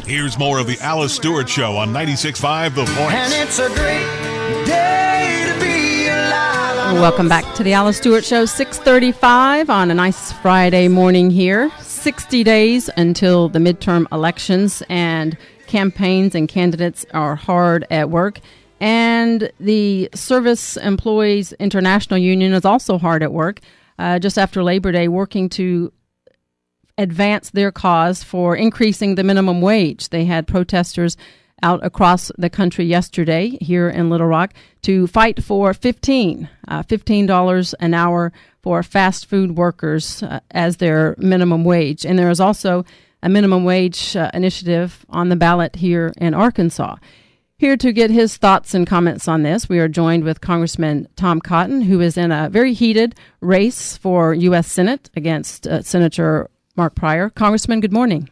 Here's more of the Alice Stewart Show on 96.5 The Point. And it's a great day to be alive. Welcome back to the Alice Stewart Show, 6:35 on a nice Friday morning here. 60 days until the midterm elections, and campaigns and candidates are hard at work. And the Service Employees International Union is also hard at work just after Labor Day, working to advance their cause for increasing the minimum wage. They had protesters out across the country yesterday here in Little Rock to fight for $15 an hour for fast food workers as their minimum wage. And there is also a minimum wage initiative on the ballot here in Arkansas. Here to get his thoughts and comments on this, we are joined with Congressman Tom Cotton, who is in a very heated race for U.S. Senate against Senator Mark Pryor. Congressman, good morning.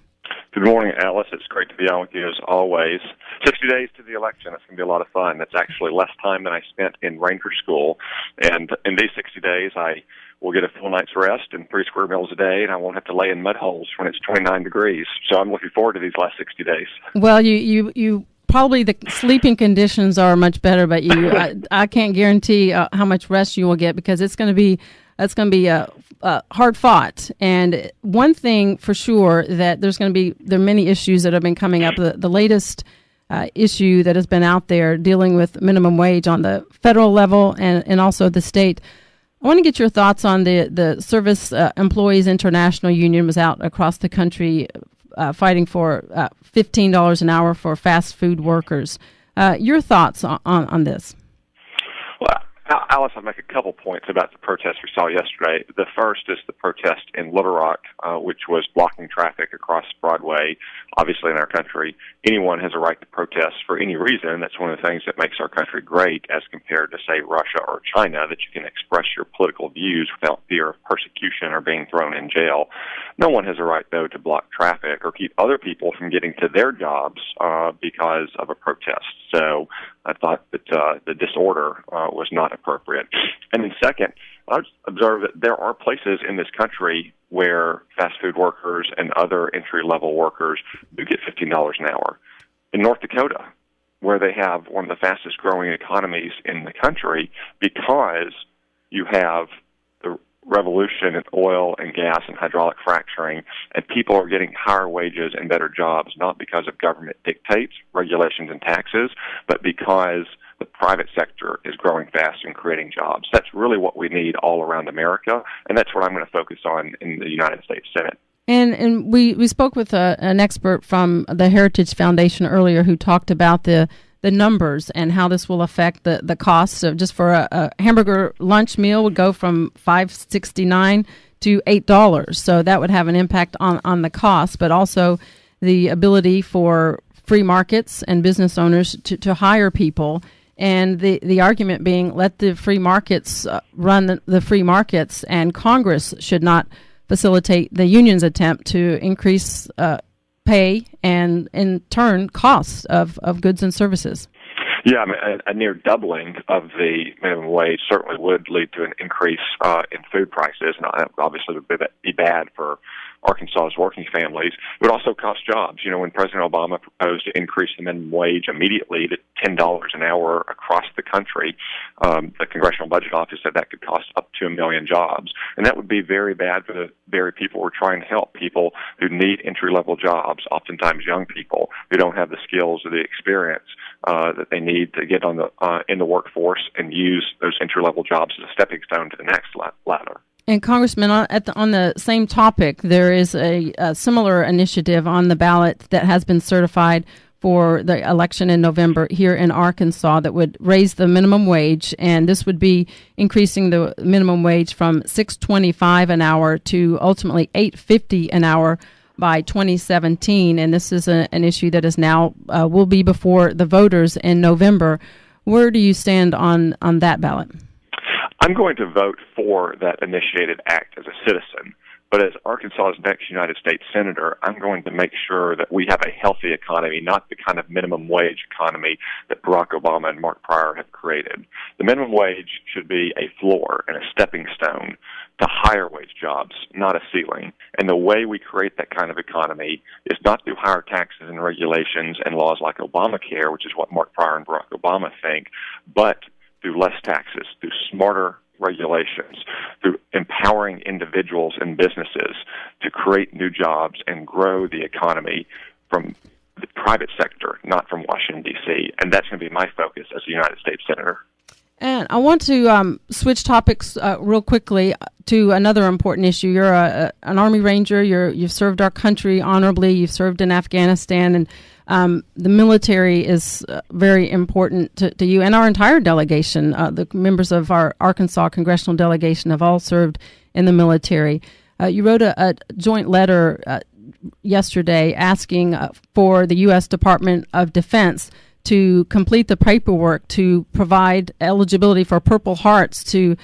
Good morning, Alice. It's great to be on with you as always. 60 days to the election. It's going to be a lot of fun. That's actually less time than I spent in Ranger School. And in these 60 days, I will get a full night's rest and 3 square meals a day, and I won't have to lay in mud holes when it's 29 degrees. So I'm looking forward to these last 60 days. Well, you probably the sleeping conditions are much better, but I can't guarantee how much rest you will get, because it's going to be hard fought. And one thing for sure, that there are many issues that have been coming up. The latest issue that has been out there dealing with minimum wage on the federal level and also the state. I want to get your thoughts on the Service Employees International Union was out across the country fighting for $15 an hour for fast food workers. Your thoughts on this? Well, Alice, I'll make a couple points about the protest we saw yesterday. The first is the protest in Little Rock, which was blocking traffic across Broadway. Obviously, in our country, anyone has a right to protest for any reason. That's one of the things that makes our country great as compared to, say, Russia or China, that you can express your political views without fear of persecution or being thrown in jail. No one has a right, though, to block traffic or keep other people from getting to their jobs because of a protest. So I thought that the disorder was not appropriate. And then second, I observed that there are places in this country where fast food workers and other entry-level workers do get $15 an hour. In North Dakota, where they have one of the fastest-growing economies in the country, because you have the revolution in oil and gas and hydraulic fracturing, and people are getting higher wages and better jobs, not because of government dictates, regulations, and taxes, but because the private sector is growing fast and creating jobs. That's really what we need all around America, and that's what I'm going to focus on in the United States Senate. And we spoke with an expert from the Heritage Foundation earlier who talked about the numbers and how this will affect the cost of just for a hamburger lunch meal would go from $5.69 to $8. So that would have an impact on the cost, but also the ability for free markets and business owners to hire people. And the argument being, let the free markets run the free markets, and Congress should not facilitate the union's attempt to increase pay and, in turn, costs of goods and services. Yeah, I mean, a near doubling of the minimum wage certainly would lead to an increase in food prices, and obviously would be bad for Arkansas's working families. It would also cost jobs. You know, when President Obama proposed to increase the minimum wage immediately to $10 an hour across the country, the Congressional Budget Office said that could cost up to 1 million jobs. And that would be very bad for the very people we're trying to help, people who need entry-level jobs, oftentimes young people who don't have the skills or the experience that they need to get on in the workforce and use those entry-level jobs as a stepping stone to the next ladder. And Congressman, on the same topic, there is a similar initiative on the ballot that has been certified for the election in November here in Arkansas that would raise the minimum wage, and this would be increasing the minimum wage from $6.25 an hour to ultimately $8.50 an hour by 2017. And this is an issue that is now will be before the voters in November. Where do you stand on that ballot? I'm going to vote for that initiated act as a citizen, but as Arkansas's next United States Senator, I'm going to make sure that we have a healthy economy, not the kind of minimum wage economy that Barack Obama and Mark Pryor have created. The minimum wage should be a floor and a stepping stone to higher wage jobs, not a ceiling. And the way we create that kind of economy is not through higher taxes and regulations and laws like Obamacare, which is what Mark Pryor and Barack Obama think, but through less taxes, through smarter regulations, through empowering individuals and businesses to create new jobs and grow the economy from the private sector, not from Washington, D.C. And that's going to be my focus as a United States Senator. And I want to switch topics real quickly to another important issue. You're an Army Ranger. You've served our country honorably. You've served in Afghanistan, and the military is very important to you and our entire delegation. The members of our Arkansas congressional delegation have all served in the military. You wrote a joint letter yesterday asking for the U.S. Department of Defense to complete the paperwork to provide eligibility for Purple Hearts to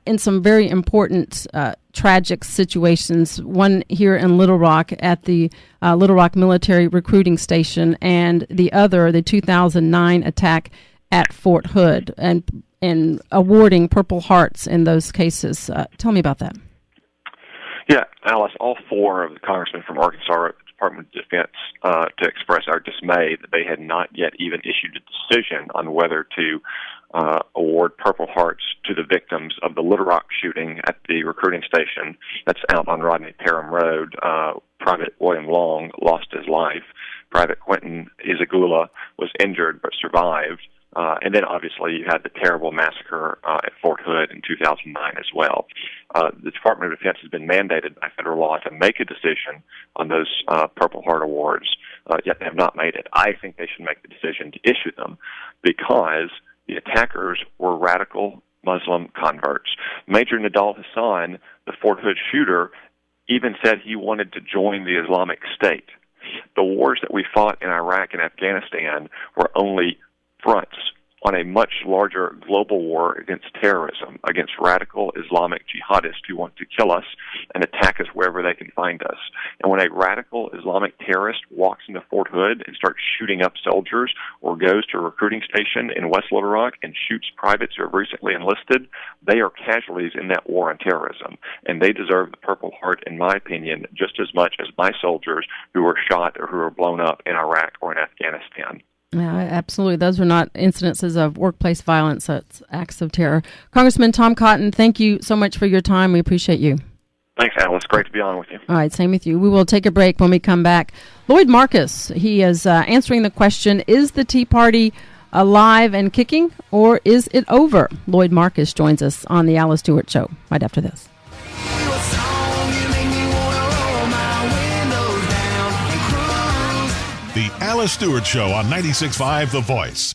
in some very important tragic situations, one here in Little Rock at the Little Rock Military Recruiting Station, and the other, the 2009 attack at Fort Hood, and awarding Purple Hearts in those cases. Tell me about that. Yeah, Alice, all four of the congressmen from Arkansas were at the Department of Defense to express our dismay that they had not yet even issued a decision on whether to award Purple Hearts to the victims of the Little Rock shooting at the recruiting station that's out on Rodney Parham Road. Private William Long lost his life. Private Quentin Izagula was injured but survived. And then, obviously, you had the terrible massacre at Fort Hood in 2009 as well. The Department of Defense has been mandated by federal law to make a decision on those Purple Heart awards, yet they have not made it. I think they should make the decision to issue them because the attackers were radical Muslim converts. Major Nidal Hassan, the Fort Hood shooter, even said he wanted to join the Islamic State. The wars that we fought in Iraq and Afghanistan were only fronts on a much larger global war against terrorism, against radical Islamic jihadists who want to kill us and attack us wherever they can find us. And when a radical Islamic terrorist walks into Fort Hood and starts shooting up soldiers or goes to a recruiting station in West Little Rock and shoots privates who have recently enlisted, they are casualties in that war on terrorism. And they deserve the Purple Heart, in my opinion, just as much as my soldiers who were shot or who were blown up in Iraq or in Afghanistan. Yeah, absolutely. Those are not incidences of workplace violence. That's acts of terror. Congressman Tom Cotton, thank you so much for your time. We appreciate you. Thanks, Alice. Great to be on with you. All right, same with you. We will take a break. When we come back, Lloyd Marcus, he is answering the question, is the Tea Party alive and kicking, or is it over? Lloyd Marcus joins us on the Alice Stewart Show right after this. The Alice Stewart Show on 96.5 The Voice.